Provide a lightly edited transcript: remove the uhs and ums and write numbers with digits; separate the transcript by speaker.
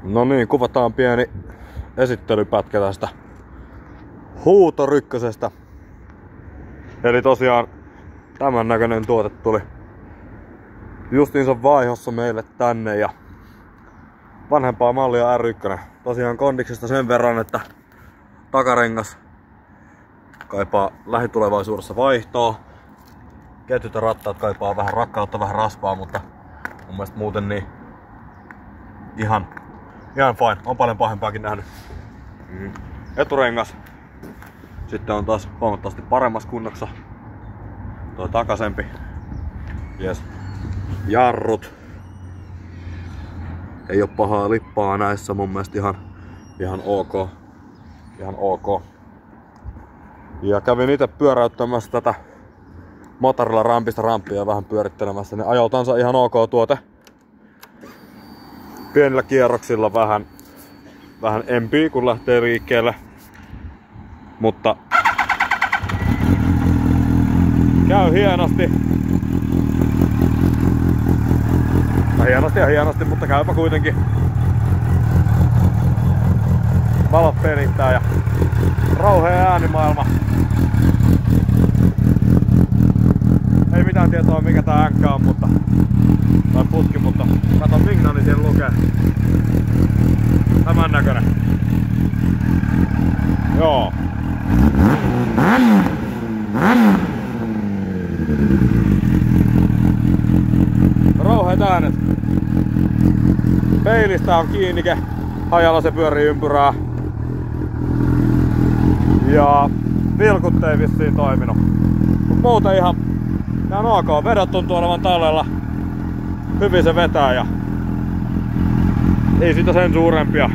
Speaker 1: No niin, kuvataan pieni esittelypätkä tästä Huutor ykkösestä. Eli tosiaan tämän näköinen tuote tuli justiinsa vaihossa meille tänne ja vanhempaa mallia R1. Tosiaan kondiksesta sen verran, että takarengas kaipaa lähitulevaisuudessa vaihtoa. Ketjut ja rattaat kaipaa vähän rakkautta, vähän raspaa, mutta mun mielestä muuten niin ihan fine. On paljon pahempaakin nähnyt. Eturengas sitten on taas huomattavasti paremmassa kunnossa. Toi takaisempi. Jes. Jarrut. Ei oo pahaa lippaa näissä, mun mielestä ihan ok. Ihan ok. Ja kävin itse pyöräyttämässä tätä motorilla rampista rampia ja vähän pyörittelemässä. Niin ajoiltansa ihan ok tuote. Pienillä kierroksilla vähän empii kun lähtee liikkeelle. Mutta käy hienosti. Hienosti, mutta käypä kuitenkin. Valot pelittää ja rauhea äänimaailma. Ei mitään tietoa mikä tää änkkä on, tai putki, mutta kato Migna, niin siellä lukee. Tämän näköinen. Joo. Rauheet äänet. Peilistä on kiinnike. Hajalla se pyörii ympyrää. Ja vilkut ei vissiin toiminut. Mut muuten ihan ok. Vedot tuntuu olevan tallella. Hyvin se vetää ja ei siitä sen suurempia.